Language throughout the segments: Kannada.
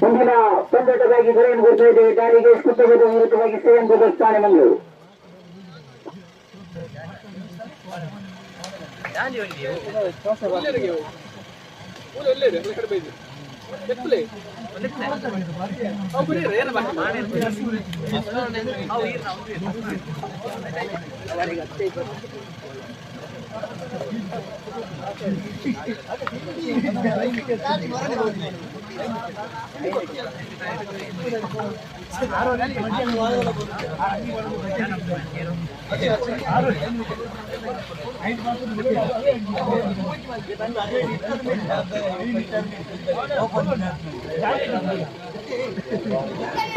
ಮುಂದಿನ ಪಂದ್ಯಟವಾಗಿ ಕರೆಯನ್ನು ಕೊಡ್ತಾ ಇದ್ದೇವೆ. ದಾರಿಗೆ ಕುತ್ತಗದ ವಿರುದ್ಧವಾಗಿ ಸೇವನ್ ಬ್ರದರ್ಸ್ ತಾಣೆಮಂಗಳೂರು.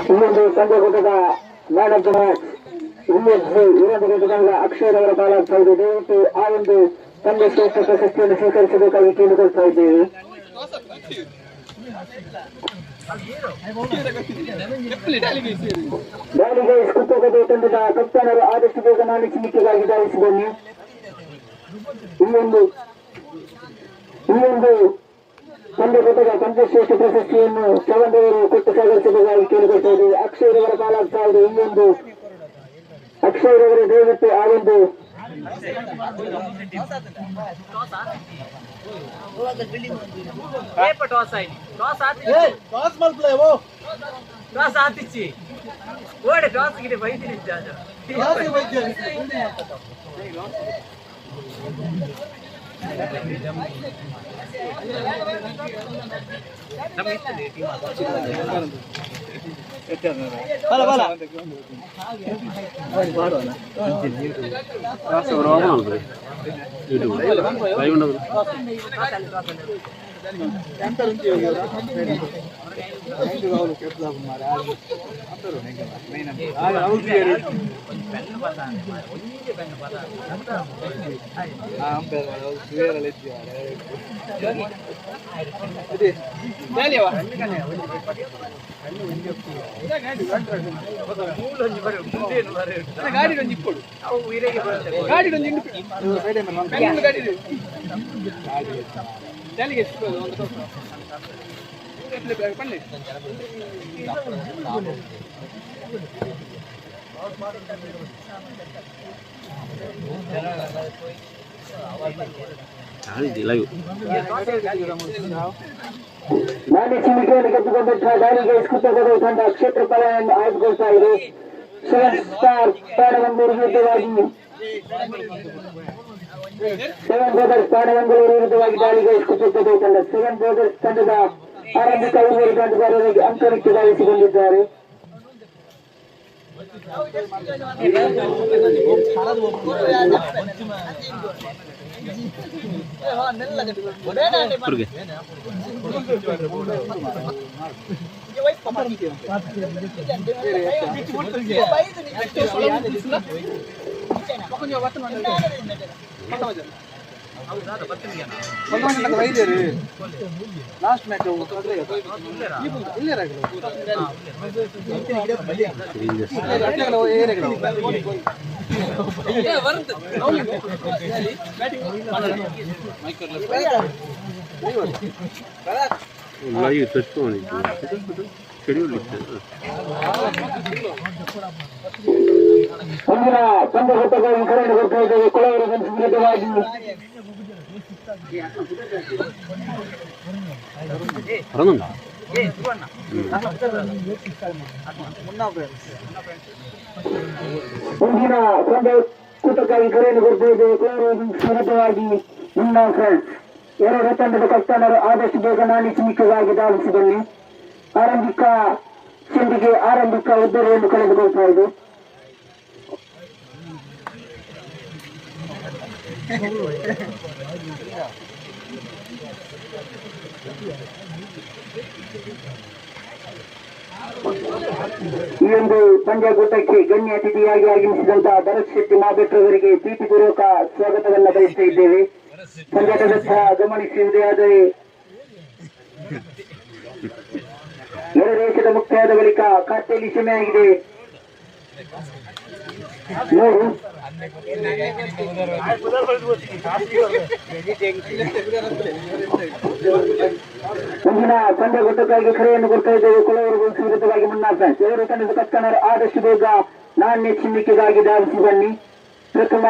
ಇನ್ನೊಂದು ಪಂದ್ಯಕೂಟದ ಮ್ಯಾನ್ ಆಫ್ ದ ಮ್ಯಾಚ್ ವಿರೋಧ ಅಕ್ಷಯರವರ ಪಾಲಾಗ್ತಾ ಇದೆ. ದಯವಿಟ್ಟು ಆ ಒಂದು ಪಂದ್ಯ ಶ್ರೇಷ್ಠ ಪ್ರಶಸ್ತಿಯನ್ನು ಸ್ವೀಕರಿಸಬೇಕಾಗಿ ಕೇಳಿಕೊಳ್ತಾ ಇದ್ದೇವೆ. ದಾಳಿಗೆ ಕುತ್ತಗದ ತಂಡದ ಕಪ್ತಾನರು ಆದಷ್ಟು ಬೇಗ ನಾಣಿಸಿ ಮುಖ್ಯವಾಗಿ ಧಾವಿಸಿ ಬನ್ನಿ. ಈ ಒಂದು ಪಂದ್ಯಕೂಟದ ಪಂದ್ಯಶ್ರೇಷ್ಠ ಪ್ರಶಸ್ತಿಯನ್ನು ಶ್ರವಣರವರು ಕೊಟ್ಟು ಸಾಗರಿಸಬೇಕಾಗಿ ಕೇಳಿಕೊಳ್ತಾ ಇದ್ದೇವೆ. ಅಕ್ಷಯರವರ ಪಾಲಾಗ್ತಾ ಇದೆ. ಇನ್ನೊಂದು ಅಕ್ಷಯರವರು ದಯವಿಟ್ಟು ಆ ಒಂದು ನಾಣಿಸಿ ವಿಕೆಯನ್ನು ಗೆದ್ದುಕೊಂಡಂತಹ ದಾಳಿಗೆ ಕುತ್ತಗದ ತಂಡ ಕ್ಷೇತ್ರಫಲವನ್ನು ಆಯ್ದುಕೊಳ್ತಾ ಇದೆ. ಸೆವೆನ್ ಸ್ಟಾರ್ ತಾಣಮಂಗಳೂರು ವಿರುದ್ಧವಾಗಿ ಸೆವೆನ್ ಬ್ರದರ್ಸ್ ತಾಣಮಂಗಳೂರು ವಿರುದ್ಧವಾಗಿ ದಾಳಿಗೆ ಕುತ್ತಗದ ತಂಡ ಸೆವೆನ್ ಬ್ರದರ್ಸ್ ತಂಡದ ಆರಂಭಿಕ 5 ತಂಡಗಾರರಿಗೆ ಅಂಕಣಿಕೆ ಧಾವಿಸಿಕೊಂಡಿದ್ದಾರೆ. ಲಾಸ್ಟ್ ಮ್ಯಾಚ್ ಲೈವ್ ತಟ್ಕೊಂಡಿದ್ದು ಶೆಡ್ಯೂಲ್ ಇತ್ತು. ಮುಂದಿನ ಪಂದ್ಯಕೂಟಗಾಗಿ ಕರೆಯನ್ನು ಕೊಡ್ತಾ ಇದ್ದೇವೆ. ಕೊಳವರು ವಿರುದ್ಧವಾಗಿ ಮುಂದಿನ ಪಂದ್ಯಕೂಟಕ್ಕಾಗಿ ಕರೆಯನ್ನು ಕೊಡ್ತಾ ಇದ್ದೇವೆ. ಕೊಳವರು ವಿರುದ್ಧವಾಗಿ ಮುನ್ನಾ ಫ್ರೆಂಡ್ಸ್ 2 ತಂಡದ ಕಪ್ತಾನರು ಆದಷ್ಟು ಬೇಗ ನಾಣಿಸಿ ಮುಖ್ಯವಾಗಿ ಧಾವಿಸಿದಲ್ಲಿ ಆರಂಭಿಕ ಚೆಂಡಿಗೆ ಆರಂಭಿಕ ಉದ್ದರೆಯನ್ನು ಕಳೆದುಕೊಳ್ತಾ ಇದೆ. ಈ ಒಂದು ಪಂದ್ಯಕೂಟಕ್ಕೆ ಗಣ್ಯ ಅತಿಥಿಯಾಗಿ ಆಗಮಿಸಿದಂತಹ ಭರತ್ ಶೆಟ್ಟಿ ಮಾಬೆಟ್ರವರಿಗೆ ಪ್ರೀತಿಪೂರ್ವಕ ಸ್ವಾಗತವನ್ನು ಬಯಸ್ತಾ ಇದ್ದೇವೆ. ಪಂದ್ಯದತ್ತ ಗಮನಿಸುವುದಾದರೆ ಎರಡು ದೇಶದ ಮುಕ್ತಾಯದ ಬಳಿಕ ಖಾತೆಯಲ್ಲಿ ಸೀಮೆಯಾಗಿದೆ 3. ಮುಂದಿನ ಪಂದ್ಯಕೂಟಕ್ಕಾಗಿ ಕರೆಯನ್ನು ಕೊಡ್ತಾ ಇದ್ದೇವೆ. ಕೊಳವರು ವಿರುದ್ಧವಾಗಿ ಮುನ್ನಾ ಫ್ರೆಂಡ್ಸ್ ಎರಡು ತಂಡದ ಕಪ್ತಾನರು ಆದಷ್ಟು ಬೇಗ ನಾಣ್ಯ ಚಿಮ್ಮಿಕೆಗಾಗಿ ಧಾವಿಸಿ ಬನ್ನಿ. ಪ್ರಥಮ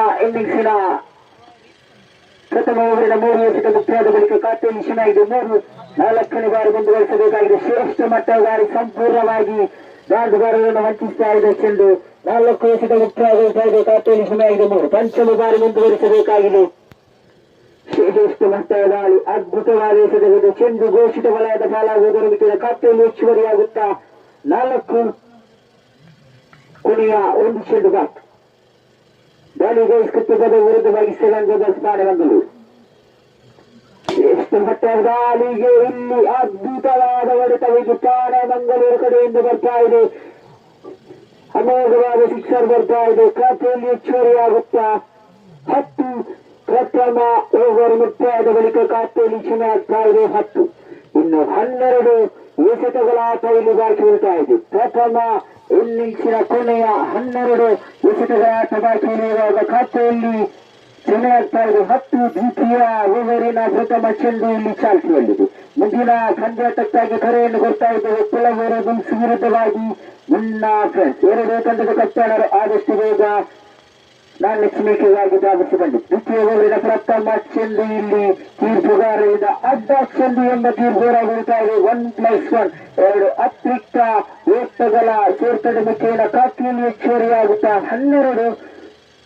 ಓವರಿನ 3 ಎಸೆತ ಮುಕ್ತಾಯದ ಬಳಿಕ ಖಾತೆಯಲ್ಲಿ ಸೀಮೆಯಾಗಿದೆ 3. 4ನೇ ಬಾರಿ ಮುಂದುವರಿಸಬೇಕಾಗಿದೆ. ಶ್ರೇಷ್ಠ ಮಟ್ಟದ ದಾರಿ ಸಂಪೂರ್ಣವಾಗಿ ರಾಜಭಾರವನ್ನು ವಂಚಿಸ್ತಾ ಇದೆ ಚೆಂಡು. 4 ಎಸೆತ ಮುಕ್ತಾಯಗೊಳಿಸ್ತಾ ಇದೆ. ಖಾತೆಯಲ್ಲಿ ಸೀಮೆಯಾಗಿದೆ 3. ಪಂಚಮ ಬಾರಿ ಮುಂದುವರಿಸಬೇಕಾಗಿದೆ. ಶ್ರೇಷ್ಠ ಮಟ್ಟದ ದಾಳಿ ಅದ್ಭುತವಾದ ಎಸೆತವಿದೆ. ಚೆಂಡು ಘೋಷಿತ ವಲಯದ ಪಾಲಾಗುವುದರ ಮಿತಿಯ ಖಾತೆಯಲ್ಲಿ ಹೆಚ್ಚುವರಿಯಾಗುತ್ತಾ 4 ಕೊನೆಯ 1 ಚೆಂಡು ಬಾತ್ ದಾಳಿಗೋಸ್ಕೃತ್ಯದ ವಿರುದ್ಧವಾಗಿ ಶ್ರೀಲಂಕಾದ ಸ್ನಾನೆ ಮಂಗಳೂರು. ಶ್ರೇಷ್ಠ ಮಟ್ಟದ ದಾಳಿಗೆ ಇಲ್ಲಿ ಅದ್ಭುತವಾದ ಹೊಡೆತವಿದ್ದು ಠಾಣೆ ಮಂಗಳೂರು ಕಡೆಯಿಂದ ಬರ್ತಾ ಇದೆ. ಅಮೋಘವಾದ ಸಿಕ್ಸರ್ ಬರ್ತಾ ಇದೆ. ಖಾತೆಯಲ್ಲಿ ಹೆಚ್ಚುವರಿಯಾಗುತ್ತಾ 10. ಪ್ರಥಮ ಓವರ್ ಮುಕ್ತಾಯದ ಬಳಿಕ ಖಾತೆಯಲ್ಲಿ ಸೀಮೆ ಆಗ್ತಾ ಇದೆ 10. ಇನ್ನು 12 ಎಸೆತಗಳ ಆಟ ಇಲ್ಲಿ ಬಾಕಿ ಉಳ್ತಾ ಇದೆ. ಪ್ರಥಮ ಇನ್ನಿಂಗ್ಸಿನ ಕೊನೆಯ 12 ಎಸೆತಗಳ ಆಟ ಬಾಕಿ ಉಳಿಯುವಾಗ ಖಾತೆಯಲ್ಲಿ ಸೀಮೆ ಆಗ್ತಾ ಇದೆ 10. ದ್ವಿತೀಯ ಓವರಿನ ಪ್ರಥಮ ಚೆಂಡು ಇಲ್ಲಿ ಚಾಲ್ತಿಯಲ್ಲಿದೆ. ಮುಂದಿನ ಪಂದ್ಯಾಟಕ್ಕಾಗಿ ಕರೆಯನ್ನು ಕೊಡ್ತಾ ಇದ್ದೇವೆ. ಕೊಳಗೂರು ಬುಲ್ಸ್ ವಿರುದ್ಧವಾಗಿ ಮುನ್ನಾ ಫ್ರೆಂಡ್ಸ್ ಎರಡು ತಂಡದ ಕಪ್ತಾನರು ಆದಷ್ಟು ಬೇಗ ನಾಣ್ಯ ಚಿಮ್ಮಿಕೆಗಾಗಿ ಧಾವಿಸಿ ಬಂದಿದ್ದು. ದ್ವಿತೀಯ ಓವರಿನ ಪ್ರಥಮ ಚೆಂಡು ಇಲ್ಲಿ ತೀರ್ಪುಗಾರರಿಂದ ಅಡ್ಡ ಚೆಂಡು ಎಂಬ ತೀರ್ಪು ಹೊರಬೀಳ್ತಾ ಇದೆ. 1+1 2 ಅತಿರಿಕ್ತ ಓಟಗಳ ಸೇರ್ಪಡೆ ಮುಖೇನ ಖಾತೆಯಲ್ಲಿ ಹೆಚ್ಚುವರಿಯಾಗುತ್ತಾ 12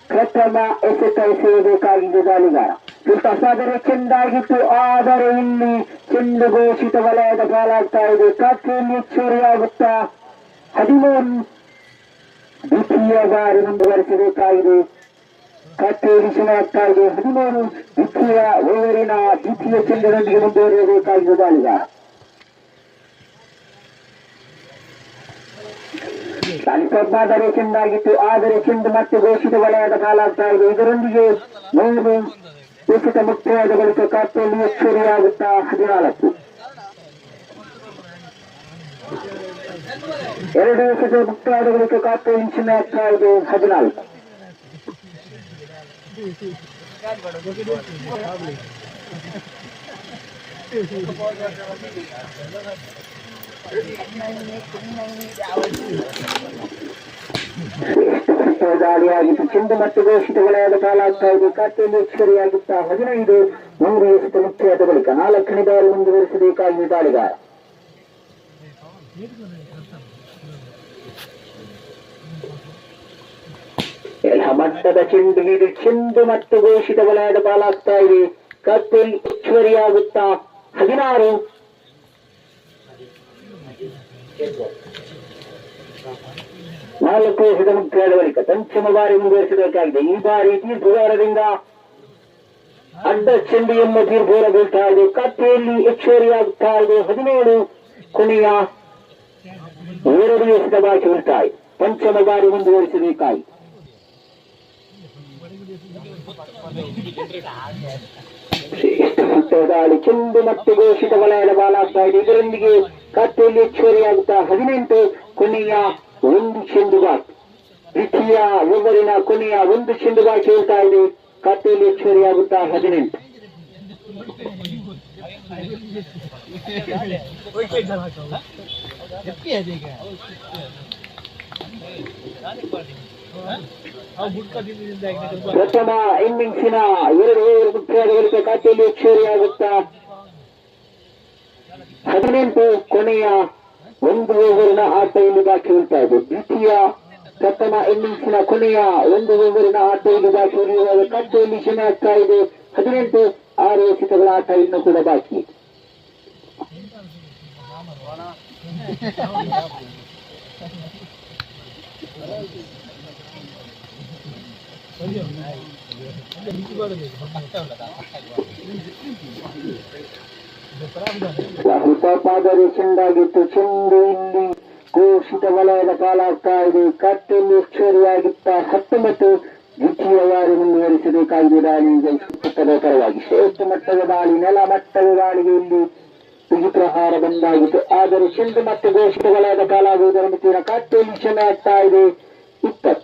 ಪ್ರಥಮ ಎಸೆತ ಎಸೆಯಬೇಕಾಗಿದೆ ದಾಳಿಗಾರ. ಸಾದರೆ ಚೆಂಡಾಗಿತ್ತು, ಆದರೆ ಇಲ್ಲಿ ಚೆಂಡು ಘೋಷಿತ ವಲಯದ ಪಾಲಾಗ್ತಾ ಇದೆ. ಖಾತೆಯಲ್ಲಿ ಹೆಚ್ಚುವರಿಯಾಗುತ್ತಾ 13 ದ್ವಿತೀಯ ಬಾರಿ ಮುಂದುವರಿಸಬೇಕಾಗಿದೆ. ಖಾತೆಯಲ್ಲಿ ಸೀಮೆ ಆಗ್ತಾ ಇದೆ 13. ದ್ವಿತೀಯ ಓವರಿನ ದ್ವಿತೀಯ ಚೆಂಡಿನೊಂದಿಗೆ ಮುಂದುವರಿಯಬೇಕಾಗಿದೆ ದಾಳಿಗಾರ. ದಾಳಿ ಚೆಂಡಾಗಿತ್ತು, ಆದರೆ ಚೆಂಡು ಮತ್ತೆ ಘೋಷಿತ ವಲಯದ ಪಾಲಾಗ್ತಾ ಇದೆ. ಇದರೊಂದಿಗೆ 3 ಎಸೆತ ಮುಕ್ತಾಯದ ಬಳಿಕ ಖಾತೆಯಲ್ಲಿ ಹೆಚ್ಚುವರಿಯಾಗುತ್ತಾ 14. 2 ಎಸೆತ ಮುಕ್ತಾಯದ ಬಳಿಕ ಖಾತೆಯಲ್ಲಿ ಸೀಮೆ ಆಗ್ತಾ ಇದೆ 14. ದಾಳಿಯಾಗಿತ್ತು, ಚೆಂಡು ಮತ್ತು ಘೋಷಿತ ವಲಯದ ಪಾಲಾಗ್ತಾ ಇದೆ. ಖಾತೆಯಲ್ಲಿ ಹೆಚ್ಚುವರಿಯಾಗುತ್ತಾ 15. 3 ಎಸೆತ ಮುಕ್ತಾಯದ ಬಳಿಕ 4ನೇ ಬಾರಿ ಮುಂದುವರಿಸಬೇಕಾಗಿದೆ ದಾಳಿಗಾರ. ಮಟ್ಟದ ಚೆಂಡು ಇದು ಚೆಂಡು ಮತ್ತು ಘೋಷಿತ ವಲಯದ ಪಾಲಾಗ್ತಾ ಇದೆ. ಖಾತೆಯಲ್ಲಿ ಹೆಚ್ಚುವರಿಯಾಗುತ್ತಾ 16. 4 ಎಸೆತ ಮುಕ್ತಾಯದ ಬಳಿಕ ಪಂಚಮ ಬಾರಿ ಮುಂದುವರಿಸಬೇಕಾಗಿದೆ. ಈ ಬಾರಿ ತೀರ್ಪುಗಾರರಿಂದ ಅಡ್ಡ ಚೆಂಡು ಎಂಬ ತೀರ್ಪು ಹೊರಬೀಳ್ತಾ ಇದೆ. ಖಾತೆಯಲ್ಲಿ ಹೆಚ್ಚುವರಿಯಾಗುತ್ತಾ ಇದೆ 17. ಕೊನೆಯ 2 ಎಸೆತ ಬಾಕಿ ಉಳಿತಾಯ. ಪಂಚಮ ಬಾರಿ ಮುಂದುವರಿಸಬೇಕಾಗಿ ದಾಳಿ ಚೆಂಡು ಮತ್ತು ಘೋಷಿತ ವಲಯದ ಬಾಲಾಗ್ತಾ ಇದೆ. ಇದರೊಂದಿಗೆ ಖಾತೆಯಲ್ಲಿ ಹೆಚ್ಚುವರಿಯಾಗುತ್ತಾ 18. ಕೊನೆಯ 1 ಚೆಂಡು ಬಾಕಿ. ದ್ವಿತೀಯ ಓವರಿನ ಕೊನೆಯ 1 ಚೆಂಡು ಬಾಕಿ ಉಳ್ತಾ ಇದೆ. ಖಾತೆಯಲ್ಲಿ ಹೆಚ್ಚುವರಿಯಾಗುತ್ತಾ 18. ಪ್ರಥಮ ಇನ್ನಿಂಗ್ಸಿನ 2 ಓವರ್ ಮುಕ್ತಾಯದ ಬಳಿಕ ಖಾತೆಯಲ್ಲಿ ಹೆಚ್ಚುವರಿಯಾಗುತ್ತಾ 18. ಕೊನೆಯ 1 ಓವರಿನ ಆಟ ಇಲ್ಲಿ ಬಾಕಿ ಉಳ್ತಾ ಇದೆ. ದ್ವಿತೀಯ ಪ್ರಥಮ ಇನ್ನಿಂಗ್ಸಿನ ಕೊನೆಯ 1 ಓವರಿನ ಆಟ ಇಲ್ಲಿ ಬಾಕಿ ಉಳಿಯುವಾಗ ಖಾತೆಯಲ್ಲಿ ಸೀಮೆ ಆಗ್ತಾ ಇದೆ 18. 6 ಎಸೆತಗಳ ಆಟ ಇನ್ನೂ ಕೂಡ ಬಾಕಿ. ಹುತಾಪಾದರೆ ಚೆಂಡಾಗಿತ್ತು, ಚೆಂಡು ಇಲ್ಲಿ ಘೋಷಿತ ವಲಯದ ಕಾಲ ಆಗ್ತಾ ಇದೆ. ಕಟ್ಟೆಯಲ್ಲಿ ಹೆಚ್ಚುವರಿಯಾಗಿತ್ತ 19 ದ್ವಿತೀಯ ಬಾರಿ ಮುಂದುವರಿಸಬೇಕಾಗಿದೆ ದಾಳಿ ಪರವಾಗಿ. ಶ್ರೇಷ್ಠ ಮಟ್ಟದ ದಾಳಿ, ನೆಲ ಮಟ್ಟದ ದಾಳಿಗೆ ಇಲ್ಲಿ ಬಿಗಿ ಪ್ರಹಾರ ಬಂದಾಗಿತ್ತು. ಆದರೆ ಚೆಂಡು ಮತ್ತೆ ಘೋಷಿತ ವಲಯದ ಕಾಲ ಆಗುವುದರ ಮಿತಿಯ ಕಟ್ಟೆಯಲ್ಲಿ ಕ್ಷಮೆ ಆಗ್ತಾ ಇದೆ 20.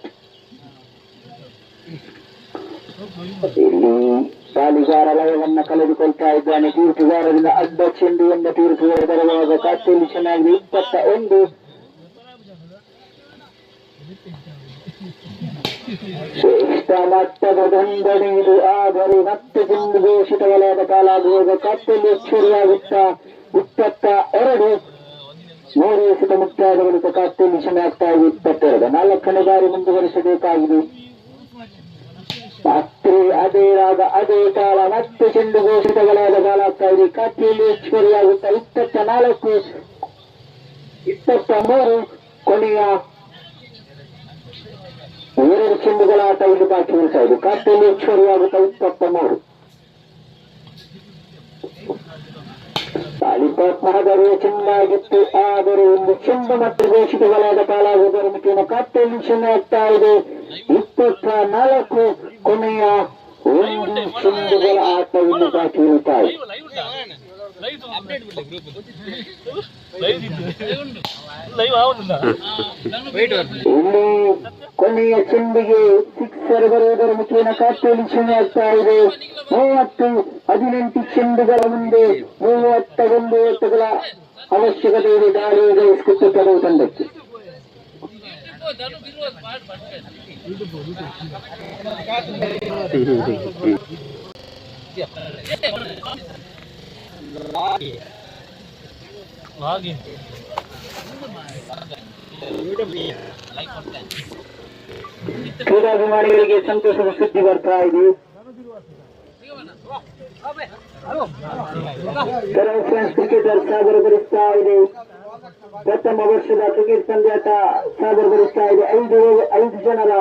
ಇಲ್ಲಿ ದಾಳಿಗಾರ ಲಯವನ್ನ ಕಳೆದುಕೊಳ್ತಾ ಇದ್ದಾನೆ. ತೀರ್ಪುಗಾರರಿಂದ ಅಡ್ಡ ಚೆಂಡು ಎಂಬ ತೀರ್ಪು ಬರುವಾಗ ಕಟ್ಟೆಯಲ್ಲಿ ಕ್ಷಮೆ 21. ಶ್ರೇಷ್ಠ ಮಟ್ಟದ ದಂಡನೆ ಇದು. ಆದರೆ ಮತ್ತೆ ಚೆಂಡು ಘೋಷಿತ ವಲಯದ ಕಾಲ ಆಗುವಾಗ ಕಟ್ಟೆಯಲ್ಲಿ ಹೆಚ್ಚುವರಿಯಾಗುತ್ತಾ 22. 3 ಎಸೆತ ಮುಕ್ತಾಯದ ಬಳಿಕ ಕಟ್ಟೆಯಲ್ಲಿ ಕ್ಷಮೆ ಆಗ್ತಾ ಇದೆ 22. 4ನೇ ಬಾರಿ ಮುಂದುವರಿಸಬೇಕಾಗಿದೆ. ಮತ್ತೆ ಅದೇ ರಾಗ ಅದೇ ಕಾಲ, ಮತ್ತೆ ಚೆಂಡು ಘೋಷಿತ ವಲಯದ ಕಾಲ ಆಗ್ತಾ ಇದೆ. ಕಟ್ಟೆಯಲ್ಲಿ ಹೆಚ್ಚುವರಿಯಾಗುತ್ತಾ 24. 23. ಕೊನೆಯ 2 ಚೆಂಡುಗಳ ಆಟ ಇಲ್ಲಿ ಬಾಕಿ ಉಳಿತಾ ಇದೆ. ಕಟ್ಟೆಯಲ್ಲಿ ಹೆಚ್ಚುವರಿಯಾಗುತ್ತಾ 23. ಮಹದರಿಯ ಚೆಂಡಾಗಿತ್ತು. ಆದರೆ ಒಂದು ಚೆಂಡು ಮತ್ತು ಘೋಷಿತ ವಲಯದ ಕಾಲ ಆಗುವುದರ ಮಿತಿಯನ್ನು ಕಟ್ಟೆಯಲ್ಲಿ ಕ್ಷಮೆ ಆಗ್ತಾ ಇದೆ 24. ಕೊನೆಯ 1 ಚೆಂಡುಗಳ ಆಟ ಇಲ್ಲಿ ಬಾಕಿ ಉಳಿತಾ ಇದೆ. ಇಲ್ಲಿ ಕೊನೆಯ ಚೆಂಡಿಗೆ 6 ಬರುವುದರ ಮಿತಿಯನ್ನು ಕಟ್ಟೆಯಲ್ಲಿ ಕ್ಷಮೆ ಆಗ್ತಾ ಇದೆ 30. 18 ಚೆಂಡುಗಳ ಮುಂದೆ 31 ಎತ್ತುಗಳ ಅವಶ್ಯಕತೆ ಇದೆ ದಾಳಿ ಜಯಿಸಿಕೊಳ್ಳುವ ತಂಡಕ್ಕೆ. ಕ್ರೀಡಾಭಿಮಾನಿಗಳಿಗೆ ಸಂತೋಷದ ಸುದ್ದಿ ಬರ್ತಾ ಇದೆ. ಕ್ರಿಕೆಟರ್ ಸಾಗರ ಬರಿಸ್ತಾ ಇದೆ. ಪ್ರಥಮ ವರ್ಷದ ಕ್ರಿಕೆಟ್ ಪಂದ್ಯಾಟ ಸಾಗರ ಬರಿಸ್ತಾ ಇದೆ. 5 ಜನರ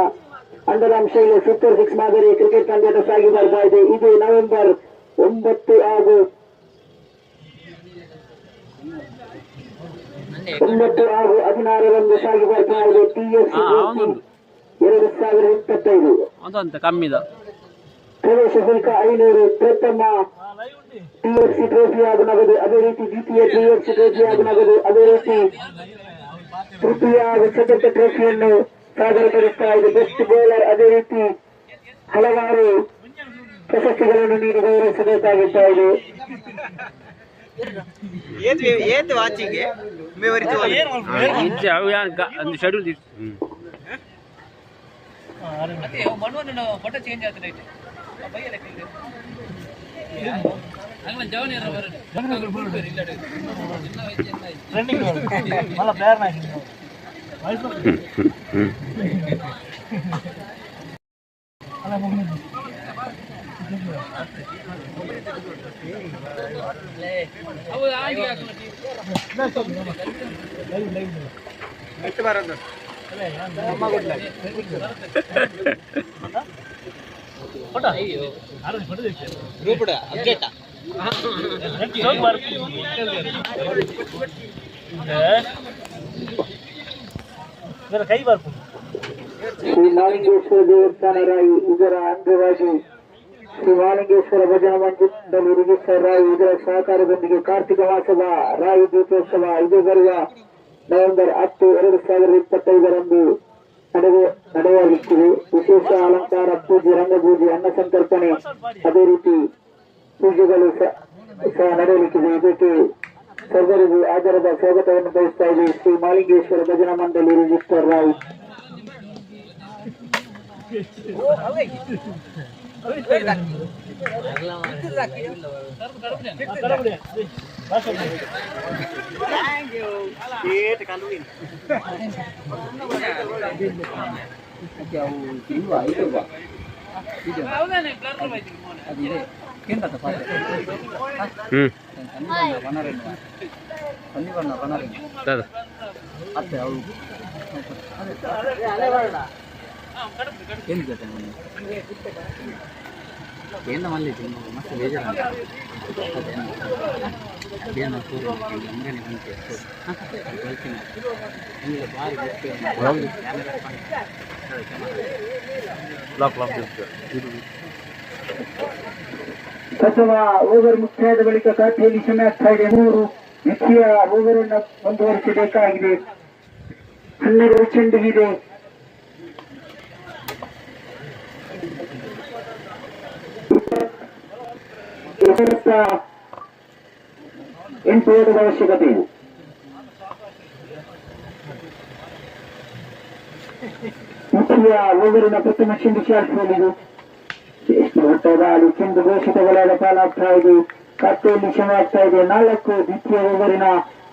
ಅಂಡರಾಮ್ ಶೈಲಿ ಸೂಪರ್ 6 ಮಾದರಿ ಕ್ರಿಕೆಟ್ ಪಂದ್ಯಾಟ ಸಾಗಿ ಬರ್ತಾ ಇದೆ. ಇದು ನವೆಂಬರ್ 9 ಹಾಗೂ 16ರಂದು ಸಾಗಿ ಬರ್ತಾ ಇದೆ. TSC 2025 ಕಮ್ಮಿದ ಪ್ರವೇಶ ಶುಲ್ಕ 500. ಪ್ರಥಮ TFC ಟ್ರೋಫಿ ಹಾಗೂ ನಗದು, ಅದೇ ರೀತಿ ದ್ವಿತೀಯ TFC ಟ್ರೋಫಿ ಹಾಗೂ ನಗದು, ಅದೇ ರೀತಿ ತೃತೀಯ ಹಾಗೂ ಚತುರ್ಥ ಟ್ರೋಫಿಯನ್ನು ಸಾಗರ ಪಡಿಸ್ತಾ ಇದೆ. ಬೆಸ್ಟ್ ಬೌಲರ್, ಅದೇ ರೀತಿ ಹಲವಾರು ಪ್ರಶಸ್ತಿಗಳನ್ನು ನೀಡಿ ಗೌರವಿಸಬೇಕಾಗುತ್ತಾ ಇದೆ. ಶೆಡ್ಯೂಲ್ ಶ್ರೀ ಮಾಲಿಂಗೇಶ್ವರ ದೇವಸ್ಥಾನ ರಾಯಿ ಇದರ ಅಂಗವಾಗಿ ಶ್ರೀ ಮಾಲಿಂಗೇಶ್ವರ ಭಜನಾ ಮಂದಿರದಲ್ಲಿ ರಿಜಿಸ್ಟರ್ ರಾಯಿ ಇದರ ಸಹಕಾರದೊಂದಿಗೆ ಕಾರ್ತಿಕ ಮಾಸದ ರಾಯಿ ದೀಪೋತ್ಸವ ಇದು ಬರುವ ನವೆಂಬರ್ 10, 2025ರಂದು ನಡೆಯಲಿಕ್ಕಿದೆ. ವಿಶೇಷ ಅಲಂಕಾರ, ಪೂಜೆ, ರಂಗಪೂಜೆ, ಅನ್ನ ಸಂತರ್ಪಣೆ, ಅದೇ ರೀತಿ ಪೂಜೆಗಳು ಸಹ ನಡೆಯಲಿಕ್ಕಿದೆ. ಇದಕ್ಕೆ ಸರ್ವರಿಗೂ ಆಧಾರದ ಸ್ವಾಗತವನ್ನು ಬಯಸ್ತಾ ಇದೆ ಶ್ರೀ ಮಾಲಿಂಗೇಶ್ವರ ಭಜನಾ ಮಂಡಳಿ ರಿಜಿಸ್ಟರ್ ರಾಯ್. ಏನು ಮಲ್ಲಿಗೆ ಮಸ್ತ್ ಬೇಜಾರು ಅಥವಾ ಓವರ್ ಮುಕ್ತಾಯದ ಬಳಿಕ ಖಾತೆಯಲ್ಲಿ ಸಮಯ ಆಗ್ತಾ ಇದೆ 3 ದ್ವಿತೀಯ ಓವರ್ ಅನ್ನು ಮುಂದುವರಿಸಬೇಕಾಗಿದೆ. 12 ಚೆಂಡುಗಿದೆ. ಎಂಟು ಓಟದ ಅವಶ್ಯಕತೆ ಇದೆ. ದ್ವಿತೀಯ ಓವರಿನ ಪ್ರಥಮ ಚೆಂಡು ಶಾಸ್ತ್ರದಲ್ಲಿದೆ. ಒಟ್ಟಾದ ಅಲ್ಲಿ ಚೆಂಡು ಘೋಷಿತಗಳಾದ ಪಾಲಾಗ್ತಾ ಇದೆ. ಖಾತೆಯಲ್ಲಿ ಶ್ರಮ ಆಗ್ತಾ ಇದೆ 4. ದ್ವಿತೀಯ ಓವರಿನ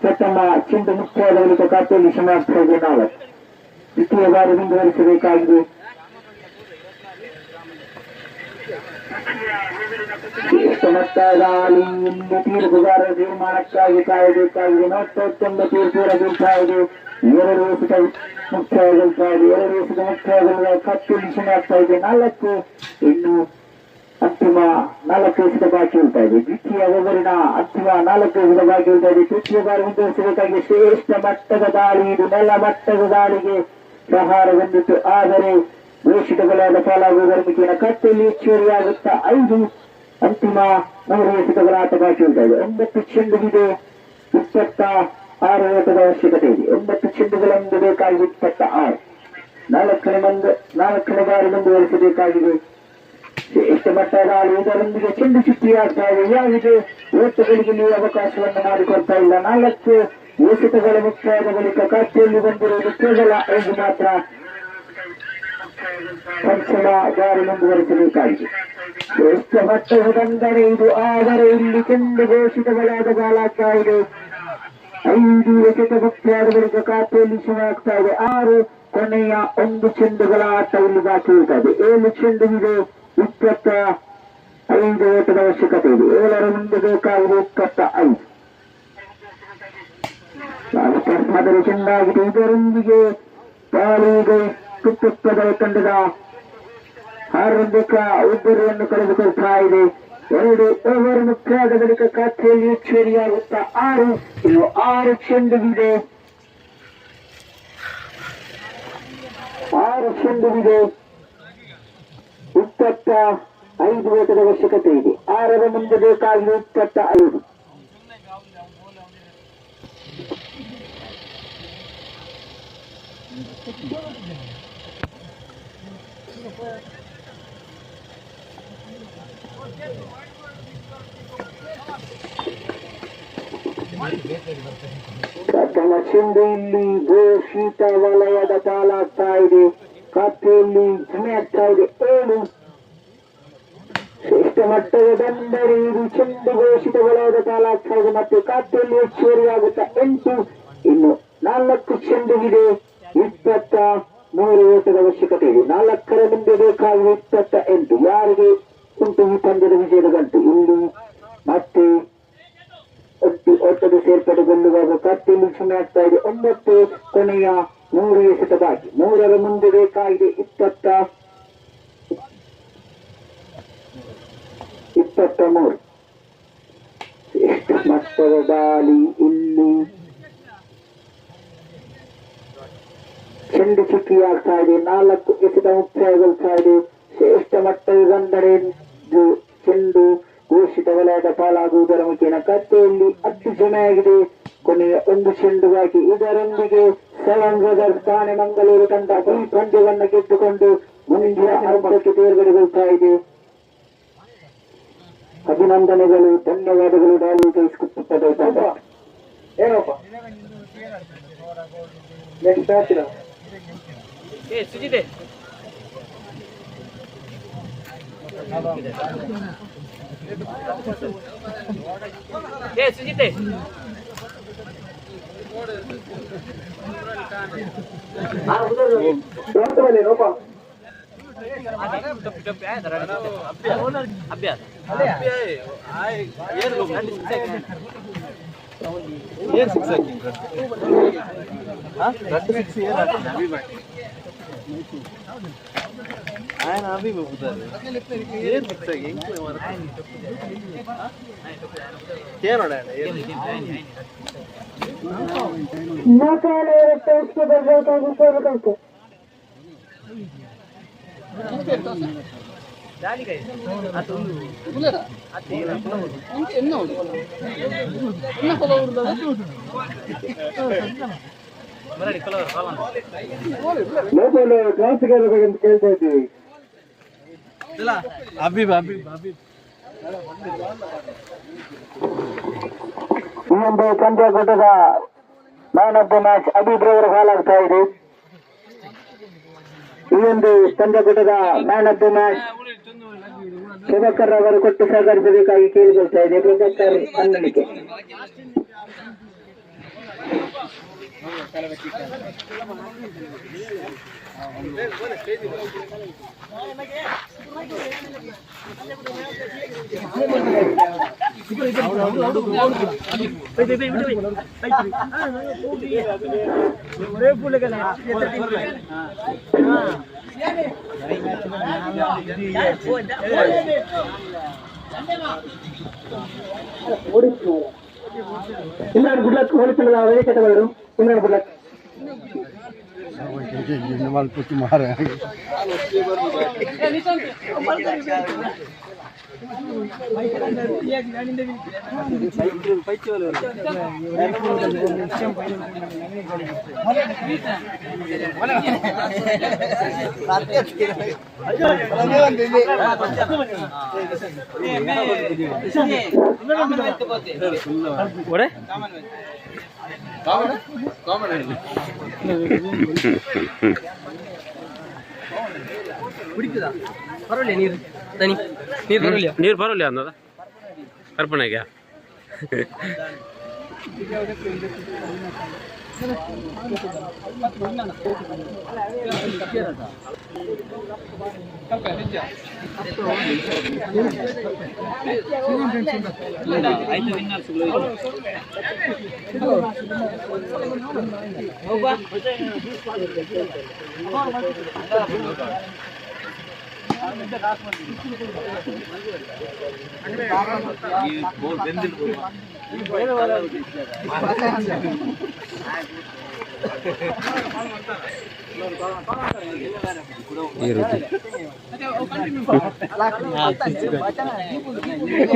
ಪ್ರಥಮ ಚೆಂಡು ಮುಕ್ತಾಯದ ಬಳಿಕ ಖಾತೆಯಲ್ಲಿ ಶ್ರಮ ಆಗ್ತಾ ಇದೆ 4. ದ್ವಿತೀಯ ಬಾರಿ ಮುಂದುವರಿಸಬೇಕಾಗಿದೆ. ಮೊತ್ತದಲ್ಲಿ ಇಲ್ಲಿ ತೀರ್ಪುಗಾರರ ತೀರ್ಮಾನಕ್ಕಾಗಿ ಕಾಯಬೇಕಾಗಿದೆ. 49 ತೀರ್ಪು ಬೀಳ್ತಾ ಇದೆ. 2 ಎಸೆತ ಮುಕ್ತಾಯಗೊಳ್ತಾ ಇದೆ. 2 ಎಸೆತ ಮುಕ್ತಾಯಗೊಳ್ಳುವ ಖಾತೆಯಲ್ಲಿ ಶ್ರಮ ಆಗ್ತಾ ಇದೆ 4. ಇನ್ನು ಅಂತಿಮ 4 ಎಸೆತ ಬಾಕಿ ಉಳ್ತಾ ಇದೆ. ದ್ವಿತೀಯ ಓವರಿನ ಅಂತಿಮ 4 ಎಸೆತ ಬಾಕಿ ಉಳ್ತಾ ಇದೆ. ತೃತೀಯ ಬಾರಿ ಮುಂದುವರಿಸಬೇಕಾಗಿ ಶ್ರೇಷ್ಠ ಮಟ್ಟದ ದಾಳಿ. ಇದು ನೆಲ ಮಟ್ಟದ ದಾಳಿಗೆ ಪ್ರಹಾರಗೊಂಡಿತ್ತು. ಆದರೆ ಘೋಷಿತಗಳಾದ ಪಾಲಾಗುವುದರ ಮಿತಿಯನ್ನು ಖಾತೆಯಲ್ಲಿ ಹೆಚ್ಚುವರಿಯಾಗುತ್ತಾ 5. ಅಂತಿಮ 3 ಎಸೆತಗಳ ಆಟ ಬಾಕಿ ಉಳ್ತಾ ಇದೆ. 9 ಚೆಂಡುಗಿದೆ. 26 ಓಟದ ಅವಶ್ಯಕತೆ ಇದೆ. 9 ಚೆಂಡುಗಳನ್ನು ಬೇಕಾಗಿದೆ. 26. 4ನೇ ಬಾರಿ ಮುಂದುವರಿಸಬೇಕಾಗಿದೆ. ಎಷ್ಟು ಮಟ್ಟದ ಆಳು ಇದರೊಂದಿಗೆ ಚೆಂಡು ಚುಕ್ಕಿಯಾಗ್ತಾ ಇದೆ. ಯಾವುದೇ ಓಟಗಳಿಗೆ ನೀವು ಅವಕಾಶವನ್ನು ಮಾಡಿಕೊಡ್ತಾ ಇಲ್ಲ. 4 ಎಸೆತಗಳ ಮುಕ್ತಾಯದ ಬಳಿಕ ಖಾತೆಯಲ್ಲಿ ಬಂದಿರುವುದು ಕೇವಲ 5 ಮಾತ್ರ. ಪಂಚಮ ಬಾರಿ ಮುಂದುವರಿಸಬೇಕಾಗಿದೆ. ಎಷ್ಟು ಮಟ್ಟದ ಬಂದರೆ ಇದು. ಆದರೆ ಇಲ್ಲಿ ಚೆಂಡು ಘೋಷಿತಗಳಾದ ಬಾಲಾಗ್ತಾ ಇದೆ. 5 ಎಸೆತ ಮುಕ್ತಾಯದ ಬಳಿಕ ಖಾತೆಯಲ್ಲಿ ಶ್ರಮ ಆಗ್ತಾ ಇದೆ 6. ಕೊನೆಯ 1 ಚೆಂಡುಗಳ ಆಟ ಇಲ್ಲಿ ಬಾಕಿ ಉಳ್ತಾ ಇದೆ. 7 ಚೆಂಡುವಿದೆ. 25 ಓಟದ ಅವಶ್ಯಕತೆ ಇದೆ. 7ರ ಮುಂದೆ ಬೇಕಾಗಿದೆ 25. ಮಾದರಿ ಚೆಂದಾಗಿದೆ. ಇದರೊಂದಿಗೆ ಪಾಲಿಗೆ ಕುಪ್ಪದ ತಂಡದ 6 ಒಬ್ಬರನ್ನು ಕಳೆದುಕೊಳ್ತಾ ಇದೆ. 2 ಓವರ್ ಮುಕ್ತಾಯದ ಬಳಿಕ ಖಾತೆಯಲ್ಲಿ ಹೆಚ್ಚುವರಿಯಾಗುತ್ತಾ 6. ಇನ್ನು 6 ಚೆಂಡುವಿದೆ. 6 ಚೆಂಡುವಿದೆ. 25 ಓಟದ ಅವಶ್ಯಕತೆ ಇದೆ. 6ರ ಮುಂದೆ ಬೇಕಾಗಿದೆ 25. ಪ್ರಥಮ ಚೆಂಡು ಇಲ್ಲಿ ಘೋಷಿತ ವಲಯದ ಪಾಲಾಗ್ತಾ ಇದೆ. ಖಾತೆಯಲ್ಲಿ ಜಮೆ ಆಗ್ತಾ ಇದೆ 7. ಶ್ರೇಷ್ಠ ಮಟ್ಟದ ಬಂದರೆ ಇದು ಚೆಂಡು ಘೋಷಿತ ವಲಯದ ಪಾಲಾಗ್ತಾ ಇದೆ. ಮತ್ತು ಖಾತೆಯಲ್ಲಿ ಹೆಚ್ಚುವರಿಯಾಗುತ್ತಾ 8. ಇನ್ನು 4 ಚೆಂಡುವಿದೆ. 23 ಓಟದ ಅವಶ್ಯಕತೆ ಇದೆ. 4ರ ಮುಂದೆ ಬೇಕಾಗಿದೆ 28. ಯಾರಿಗೆ ಉಂಟು ಈ ಪಂದ್ಯದ ವಿಜಯದ ಗಂಟು? ಇಲ್ಲಿ ಮತ್ತೆ ಓಟದ ಸೇರ್ಪಡೆಗೊಳ್ಳುವಾಗ ಖಾತೆಯಲ್ಲಿ ಶ್ರಮ ಆಗ್ತಾ ಇದೆ 9. ಕೊನೆಯ 3 ಎಸೆತ ಬಾಕಿ. 3ರ ಮುಂದೆ ಬೇಕಾಗಿದೆ 23. ಎಷ್ಟು ಮಟ್ಟದ ದಾಳಿ ಇಲ್ಲಿ. ಚೆಂಡು ಚುಕ್ಕಿಯಾಗ್ತಾ ಇದೆ. 4 ಎಸೆತ ಮುಕ್ತಾಯಗೊಳ್ತಾ ಇದೆ. ಶ್ರೇಷ್ಠ ಮಟ್ಟದ ಬಂದರೆ ಚೆಂಡು ಘೋಷಿತ ವಲಯದ ಪಾಲಾಗುವುದರ ಮುಖೇನ ಖಾತೆಯಲ್ಲಿ 10 ಜಮೆಯಾಗಿದೆ. ಕೊನೆಯ 1 ಚೆಂಡು ಬಾಕಿ. ಇದರೊಂದಿಗೆ ಸೆವೆನ್ ಬ್ರದರ್ಸ್ ಠಾಣೆ ಮಂಗಳೂರು ತಂಡ ಈ ಪಂದ್ಯವನ್ನು ಗೆದ್ದುಕೊಂಡು ಮುಂದಿನ ಹಂತಕ್ಕೆ ತೇರ್ಗಡೆಗೊಳ್ತಾ ಇದೆ. ಅಭಿನಂದನೆಗಳು, ಧನ್ಯವಾದಗಳು. ದಾಳಿ ಕೈಸ್ಕೊಟ್ಟುತ್ತದೆ ಏನಪ್ಪ ನೆಕ್ಸ್ಟ್ ಆಗ್ತೀರಾ ಸುಜಿತೆ ಸುಜಿತೆ ಅಭ್ಯಾಸ ఆయన అవి పోతారు ఏం పిచ్చాయి ఇంకో ఏనోడా ನಾಕಾಲೆ ಟೆಸ್ಟ್ ಬರಬೇಕು ಕೊಡಬೇಕು ದಾಳಿ ಕೈ ಅದು ಉಲ್ಲರ ಅದು ಎನ್ನ ಎನ್ನ ಕೊಲವರುದ ಮರಡಿ ಕೊಲವರು ಕಾಲನ್ ಲೋಕಲ್ ಕ್ಲಾಸಿಕಲ್ ಬಗ್ಗೆ ಕೇಳ್ತಾ ಇದ್ದೀವಿ ಇಲ್ಲ ಹಬೀಬ್ ಈ ಒಂದು ಪಂದ್ಯಕೂಟದ man of the match Habib ರವರ ಹಾಲಾಗ್ತಾ ಇದೆ. ಈ ಒಂದು ಪಂದ್ಯಕೂಟದ man of the match Prabhakar ಅವರು ಕೊಟ್ಟು ಸಹಕರಿಸಬೇಕಾಗಿ ಕೇಳಿಕೊಳ್ತಾ ಇದೆ. ಪ್ರಭಾಕರ್ ಕನ್ನಡಿಕೆ ಇಮ್ರಾನ್ ಗುಡ್ಲಕ್ ಹೋಲಿಸಲು ವೇದಿಕೆಗಳು ಇಮ್ರಾನ್ ಗುಡ್ಲಕ್ ಕುಡಿತದಾ ಪರವಾಗಿಲ್ಲ ನೀರು ತನಿ ನೀರು ಬರಲಿಲ್ಲ ನೀರು ಬರೋಲ್ಲ ಅನ್ನೋದ ಕರ್ಪಣೆಗೆ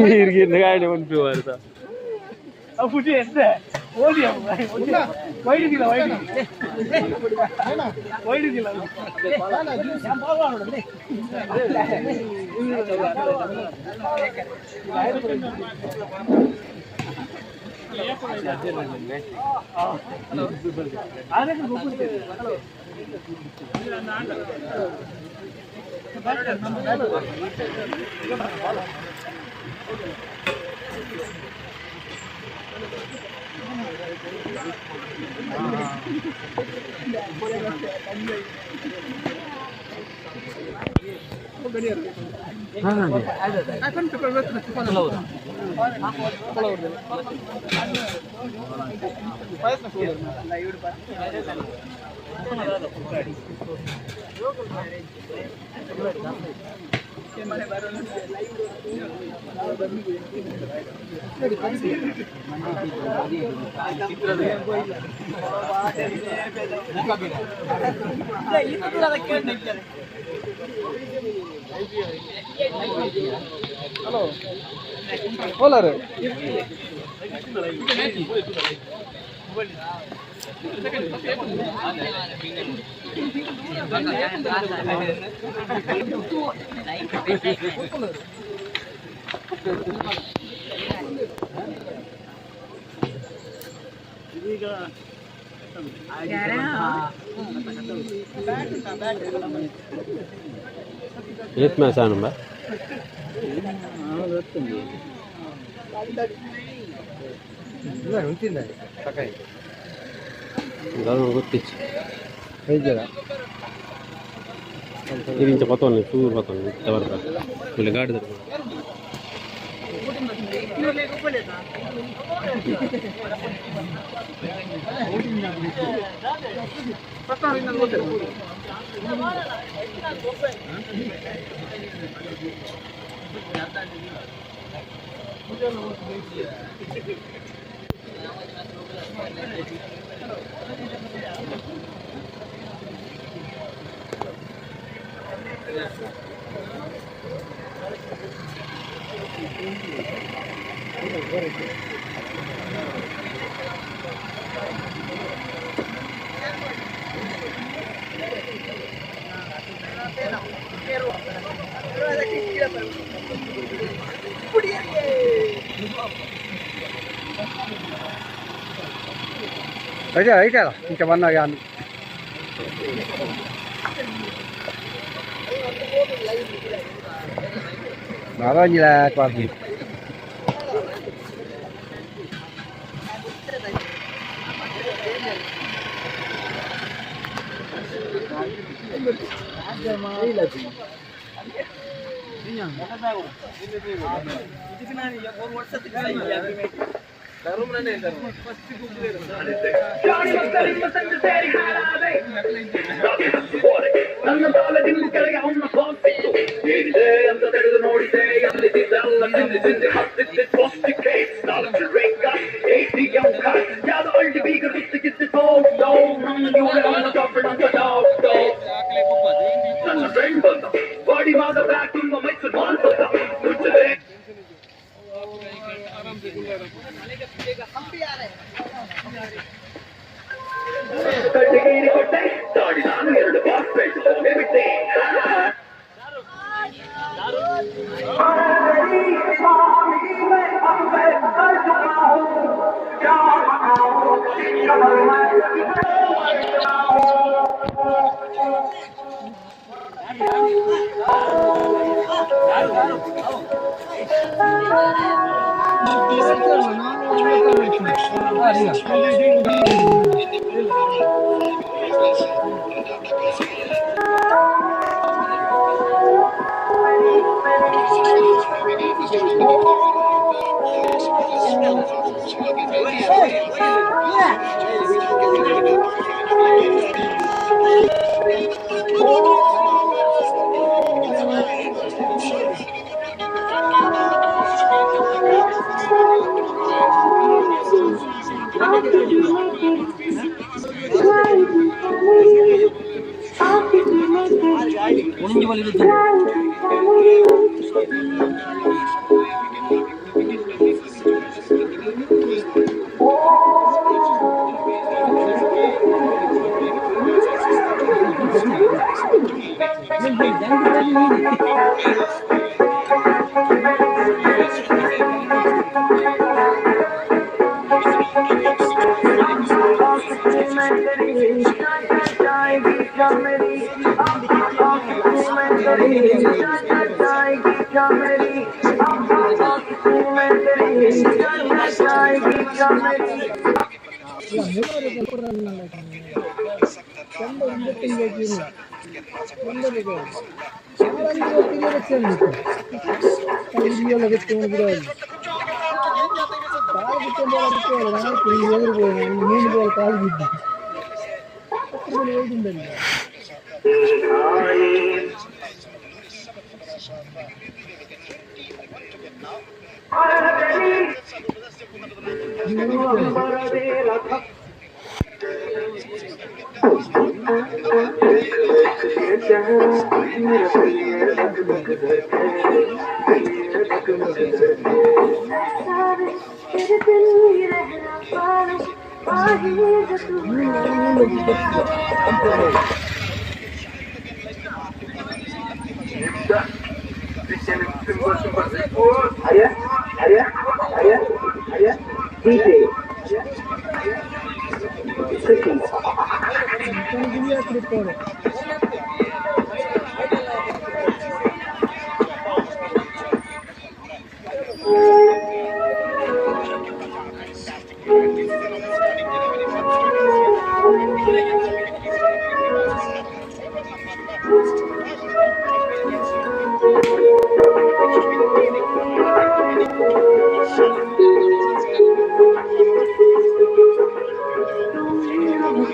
ನೀರಿಗೆ ಗಾಡಿ ಉಂಟು ಅಂತ ಹಲೋ ಕೋಲಾರ ಇದೀಗ ಏತ್ ಮ್ಯಾಚ್ ಆನಂಬ ಗೊತ್ತಿచ్చు ఇది ఇంత పోతాను చూడు పోతాను ఇంతవరకు వీళ్ళ గాడి దగ్గర ಐತೆ ಇಂಕ ಬಂದಾಗ ನಾವಂಗಿಲ್ಲ ಪಾರ್ಟಿ ನನ್ನ ಸಾಲದಿಂದ ಕೆಳಗೆ ಅವನ ಸ್ವಾಮಿತ್ತು ಏನಿದೆ ಅಂತ ತೆಗೆದು ನೋಡಿದೆ ಅಲ್ಲಿದ್ದೆಲ್ಲ ತಿಂದಿದ್ದೆ ಹತ್ತಿದ್ದೆ ಪೌಷ್ಟಿಕೆ ನಾಲ್ಕು ರೇಖ ATM ಕಾರ್ಡ್ ಯಾವ್ದು ಅಳ್ಳಿ ಬೀಗ ಬಿತ್ತಿಗಿದ್ದಿತ್ತು ನನ್ನ ಚಾಪಿಡಂತ ನನ್ನ ಫ್ರೆಂಡ್ ಬಂದ ಬಾಡಿ ಮಾದ ಬ್ಯಾಗ್ ತುಂಬ ಮೈಸೂರು ಮಾಲ್ ಬಂದ ಮುಚ್ಚದೆ ಕಟ್ಟಿಗೆ ಕೊಟ್ಟೆ ತಾಡಿ ನಾನು 2 ಬಾಕ್ಸ್ ಪೇಟು ಹೋಗೇ ಬಿಟ್ಟೆ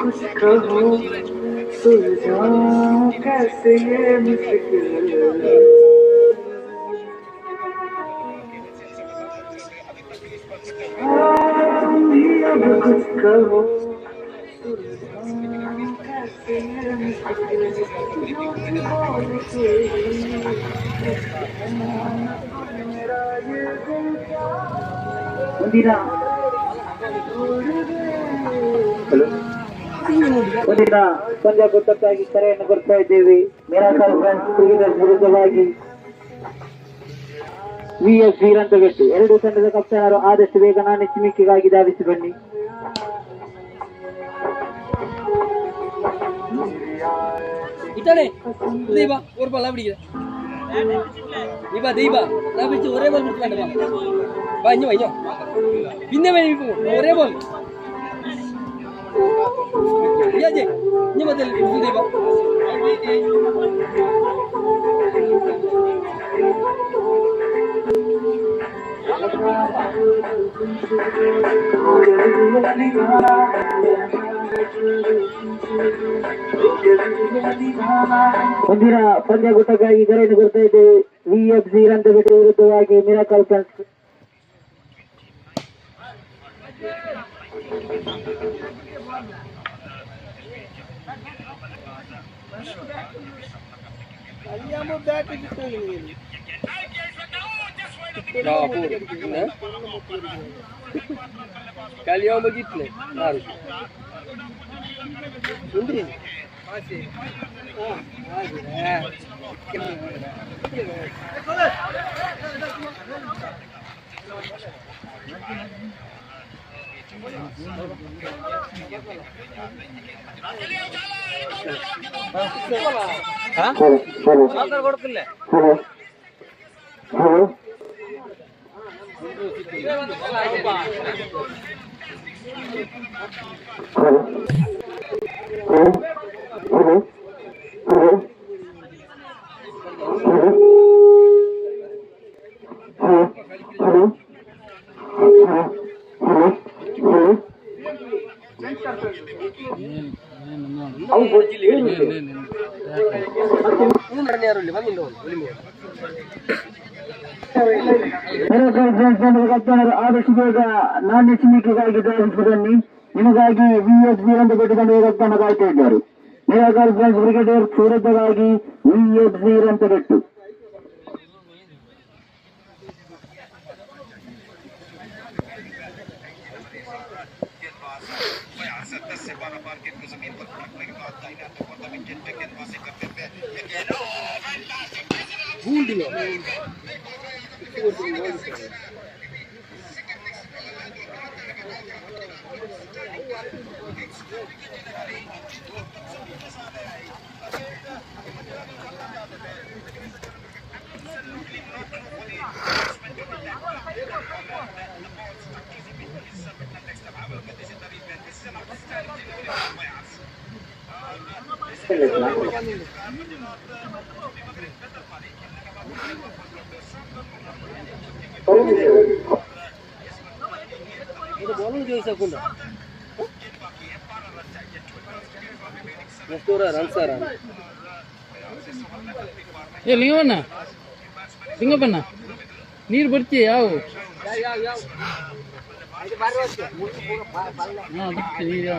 कुछ कहो सुलझाऊं कैसे ये मुश्किल अब कुछ कहो सुलझाऊं कैसे ये ಮುಂದಿನ ಪಂದ್ಯ ಗೊತ್ತಕ್ಕಾಗಿ ಕರೆಯನ್ನು ಕೊಡ್ತಾ ಇದ್ದೇವೆ. ಮಿರಾಕಲ್ ಫ್ರೆಂಡ್ಸ್ ಕ್ರಿಕೆಟರ್ಸ್ ವಿರುದ್ಧವಾಗಿ VFC ರಂತಗಟ್ಟು. ಎರಡು ತಂಡದ ಕಪ್ತಾನರು ಆದಷ್ಟು ಬೇಗ ನಾಣ್ಯ ಧಾವಿಸಿ ಬನ್ನಿ. ഇട്ടാണേ ദീപ ഒരു ബോൾ പിടിക്കുക ദീപ ദീപ ഞാൻ പിടിച്ച് ഒരേ ബോൾ പിടിച്ച് വേണ്ട വഞ്ഞു വഞ്ഞോ പിന്നെ ഒരേ ബോൾ ഇനി മതി ദീപ ಮುಂದಿನ ಪಂದ್ಯಕೂಟಕ್ಕಾಗಿ ಕರೆಯನ್ನು ಕೊಡ್ತಾ ಇದ್ದೇವೆ. VFC ರಂತಗಟ್ಟು ವಿರುದ್ಧವಾಗಿ miracle friends. Kalian begitu harus. Sundri. ಆದಷ್ಟು ಬೇಗ ನಾಣ್ಯ ಚಿಮ್ಮಿಕೆಗಾಗಿ ಧಾವಿಸುವುದನ್ನು ನಿಮಗಾಗಿ VFC ರಂತಗಟ್ಟು ತಂಡದ ಕಪ್ತಾನ ಕಾಯ್ತಾ ಇದ್ದಾರೆ. ಮಿರಾಕಲ್ ಫ್ರೆಂಡ್ಸ್ ಕ್ರಿಕೆಟರ್ಸ್ ವಿರುದ್ಧವಾಗಿ VFC ರಂತಗಟ್ಟು. Bolong juga sekunda. Restoran ransaran. ಲಿಂಗವನ್ನ ಲಿಂಗಪ್ಪಣ್ಣ ನೀರು ಬರ್ತೀಯ ಯಾವ ನೀರು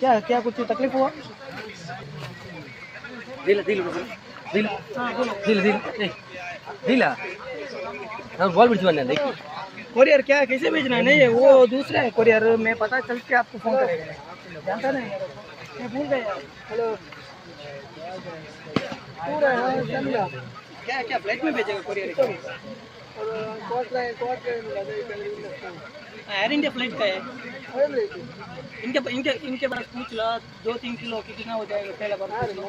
क्या क्या कुछ तकलीफ हुआ? दिल दिल दिल दिल दिल दिला हम बॉल बिच बनने देखिए कोरियर क्या कैसे भेजना है? नहीं वो दूसरा है कोरियर, मैं पता चल के आपको फोन करेगा, जानता नहीं मैं भूल गया। हेलो पूरा समझा क्या क्या फ्लाइट में भेजेगा कोरियर? एयर इंडिया फ्लाइट का है। इनके इनके इनके पास पूछ लो 2-3 किलो कितना हो जाएगा पहला बार पूछ लो।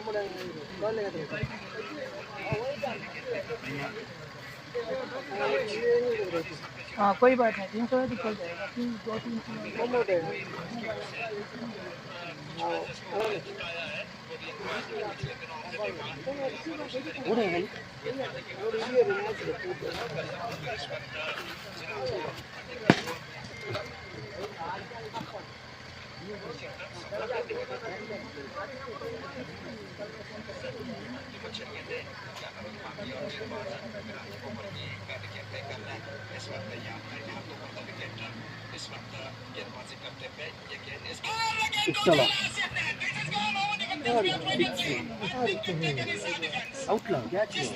हाँ कोई बात नहीं 300 है तो चल जाएगा 2-3 किलो। चलो outlaw क्या चीज़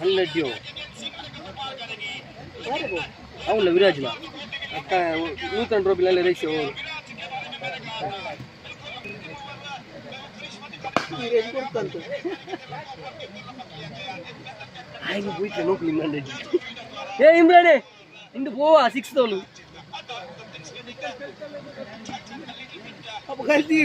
100 ड्यू outlaw विराजला अक्का नूतन ट्रॉफी ले रही है आई वो बुई नो क्लीन 100 ए इमरान इंदु पोवा 6 तोलू अब गलती